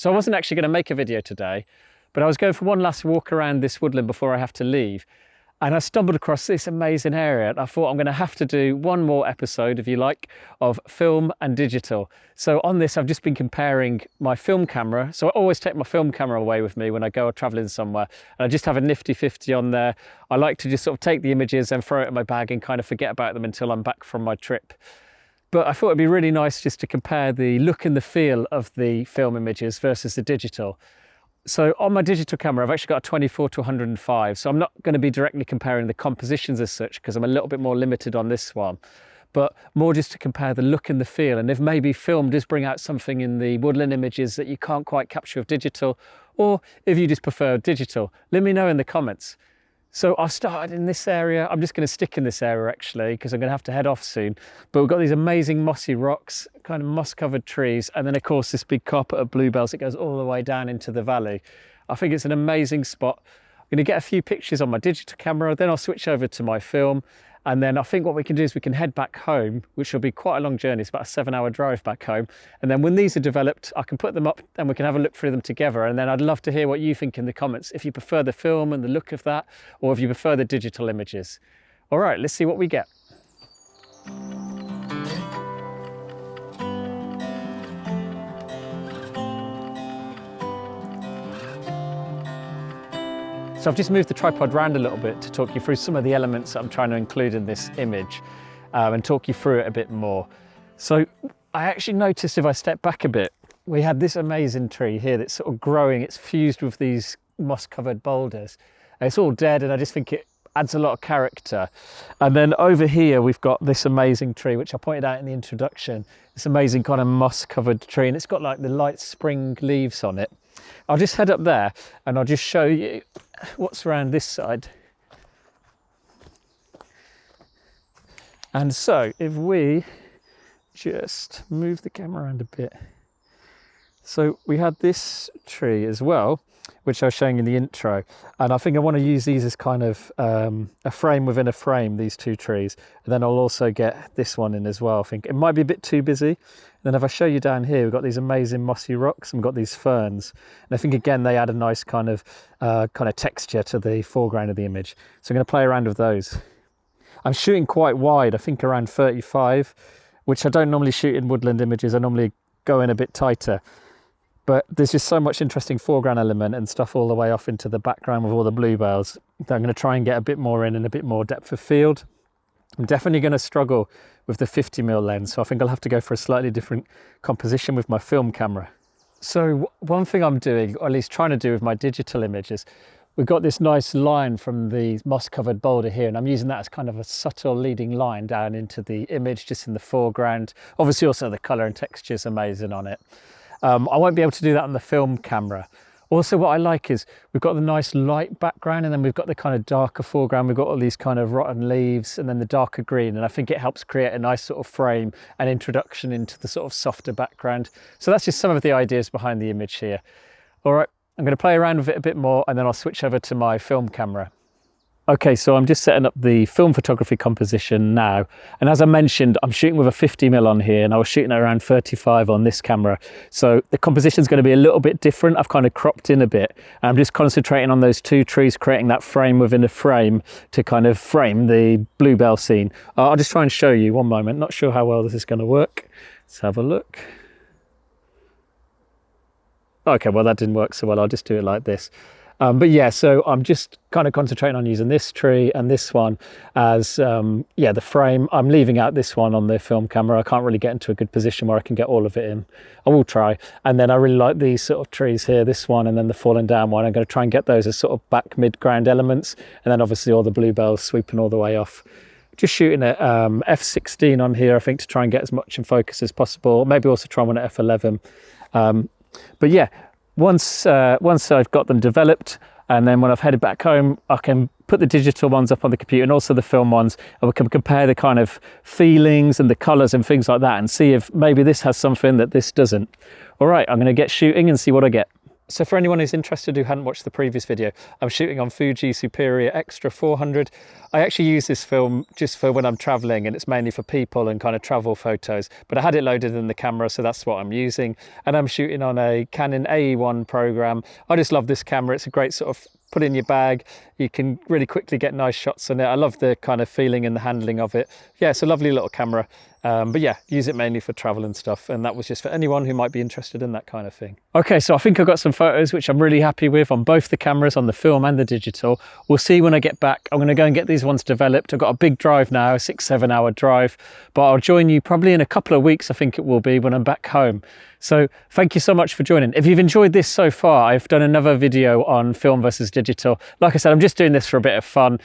So I wasn't actually going to make a video today, but I was going for one last walk around this woodland before I have to leave. And I stumbled across this amazing area, and I thought I'm going to have to do one more episode, if you like, of film and digital. So on this, I've just been comparing my film camera. So I always take my film camera away with me when I go traveling somewhere. And I just have a nifty 50 on there. I like to just sort of take the images and throw it in my bag and kind of forget about them until I'm back from my trip. But I thought it'd be really nice just to compare the look and the feel of the film images versus the digital. So on my digital camera, I've actually got a 24 to 105. So I'm not going to be directly comparing the compositions as such, because I'm a little bit more limited on this one, but more just to compare the look and the feel. And if maybe film does bring out something in the woodland images that you can't quite capture with digital, or if you just prefer digital, let me know in the comments. So I've started in this area. I'm just going to stick in this area actually, because I'm going to have to head off soon. But we've got these amazing mossy rocks, kind of moss covered trees. And then of course this big carpet of bluebells that goes all the way down into the valley. I think it's an amazing spot. I'm going to get a few pictures on my digital camera, then I'll switch over to my film. And then I think what we can do is we can head back home, which will be quite a long journey. It's about a 7-hour drive back home. And then when these are developed, I can put them up and we can have a look through them together. And then I'd love to hear what you think in the comments, if you prefer the film and the look of that, or if you prefer the digital images. All right, let's see what we get. So I've just moved the tripod around a little bit to talk you through some of the elements that I'm trying to include in this image and talk you through it a bit more. So I actually noticed if I step back a bit, we had this amazing tree here that's sort of growing. It's fused with these moss covered boulders. It's all dead and I just think it adds a lot of character. And then over here we've got this amazing tree, which I pointed out in the introduction. This amazing kind of moss covered tree, and it's got like the light spring leaves on it. I'll just head up there and I'll just show you what's around this side. And so if we just move the camera around a bit. So we had this tree as well, which I was showing in the intro. And I think I want to use these as kind of a frame within a frame, these two trees. And then I'll also get this one in as well. I think it might be a bit too busy. And then if I show you down here, we've got these amazing mossy rocks and we've got these ferns. And I think again, they add a nice kind of texture to the foreground of the image. So I'm going to play around with those. I'm shooting quite wide, I think around 35, which I don't normally shoot in woodland images. I normally go in a bit tighter. But there's just so much interesting foreground element and stuff all the way off into the background with all the bluebells that I'm going to try and get a bit more in and a bit more depth of field. I'm definitely going to struggle with the 50mm lens, so I think I'll have to go for a slightly different composition with my film camera. So one thing I'm doing, or at least trying to do with my digital images, we've got this nice line from the moss covered boulder here, and I'm using that as kind of a subtle leading line down into the image, just in the foreground. Obviously also the colour and texture is amazing on it. I won't be able to do that on the film camera. Also what I like is we've got the nice light background and then we've got the kind of darker foreground. We've got all these kind of rotten leaves and then the darker green, and I think it helps create a nice sort of frame and introduction into the sort of softer background. So that's just some of the ideas behind the image here. All right, I'm going to play around with it a bit more and then I'll switch over to my film camera. Okay, so I'm just setting up the film photography composition now. And as I mentioned, I'm shooting with a 50mm on here and I was shooting at around 35 on this camera. So the composition is going to be a little bit different. I've kind of cropped in a bit. And I'm just concentrating on those two trees, creating that frame within a frame to kind of frame the bluebell scene. I'll just try and show you one moment. Not sure how well this is going to work. Let's have a look. Okay, well that didn't work so well. I'll just do it like this. But yeah, so I'm just kind of concentrating on using this tree and this one as, the frame. I'm leaving out this one on the film camera. I can't really get into a good position where I can get all of it in. I will try. And then I really like these sort of trees here, this one, and then the fallen down one. I'm going to try and get those as sort of back mid-ground elements. And then obviously all the bluebells sweeping all the way off. Just shooting at f16 on here, I think, to try and get as much in focus as possible. Maybe also try one at f11. But yeah. Once I've got them developed, and then when I've headed back home, I can put the digital ones up on the computer and also the film ones, and we can compare the kind of feelings and the colours and things like that and see if maybe this has something that this doesn't. All right, I'm going to get shooting and see what I get. So for anyone who's interested who hadn't watched the previous video, I'm shooting on Fuji Superior Extra 400. I actually use this film just for when I'm traveling, and it's mainly for people and kind of travel photos, but I had it loaded in the camera, so that's what I'm using. And I'm shooting on a Canon AE1 program. I just love this camera. It's a great sort of put in your bag. You can really quickly get nice shots on it. I love the kind of feeling and the handling of it. Yeah, it's a lovely little camera. But yeah, use it mainly for travel and stuff. And that was just for anyone who might be interested in that kind of thing. Okay, so I think I've got some photos which I'm really happy with on both the cameras, on the film and the digital. We'll see when I get back. I'm going to go and get these ones developed. I've got a big drive now, a 6-7 hour drive, but I'll join you probably in a couple of weeks, I think it will be, when I'm back home. So thank you so much for joining. If you've enjoyed this so far, I've done another video on film versus digital. Like I said, I'm just doing this for a bit of fun,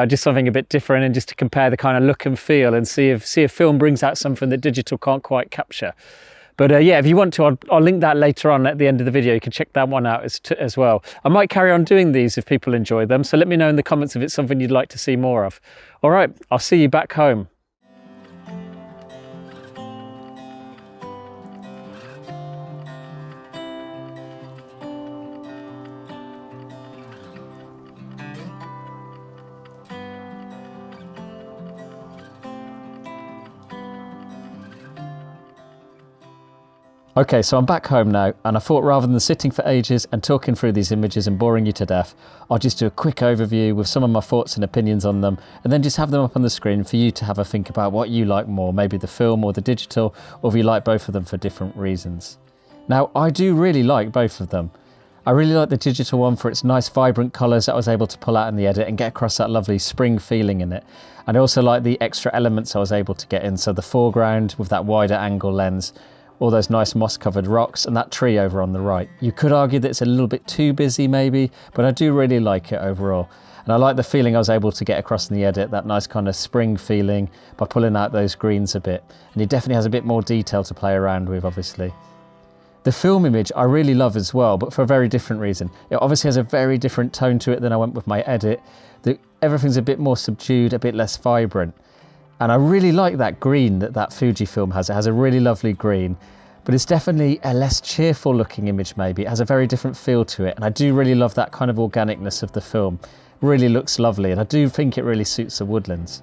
just something a bit different, and just to compare the kind of look and feel and see if film brings out something that digital can't quite capture. But yeah, if you want to, I'll link that later on at the end of the video. You can check that one out as well. I might carry on doing these if people enjoy them. So let me know in the comments if it's something you'd like to see more of. All right, I'll see you back home. Okay, so I'm back home now, and I thought rather than sitting for ages and talking through these images and boring you to death, I'll just do a quick overview with some of my thoughts and opinions on them, and then just have them up on the screen for you to have a think about what you like more, maybe the film or the digital, or if you like both of them for different reasons. Now, I do really like both of them. I really like the digital one for its nice vibrant colours that I was able to pull out in the edit and get across that lovely spring feeling in it. And I also like the extra elements I was able to get in, so the foreground with that wider angle lens, all those nice moss covered rocks, and that tree over on the right. You could argue that it's a little bit too busy maybe, but I do really like it overall. And I like the feeling I was able to get across in the edit, that nice kind of spring feeling by pulling out those greens a bit. And it definitely has a bit more detail to play around with, obviously. The film image I really love as well, but for a very different reason. It obviously has a very different tone to it than I went with my edit. Everything's a bit more subdued, a bit less vibrant. And I really like that green that Fuji film has. It has a really lovely green, but it's definitely a less cheerful looking image maybe. It has a very different feel to it. And I do really love that kind of organicness of the film. It really looks lovely, and I do think it really suits the woodlands.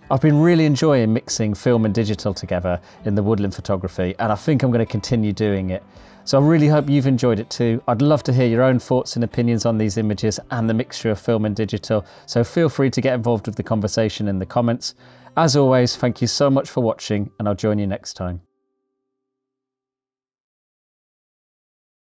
I've been really enjoying mixing film and digital together in the woodland photography, and I think I'm going to continue doing it. So I really hope you've enjoyed it too. I'd love to hear your own thoughts and opinions on these images and the mixture of film and digital. So feel free to get involved with the conversation in the comments. As always, thank you so much for watching, and I'll join you next time.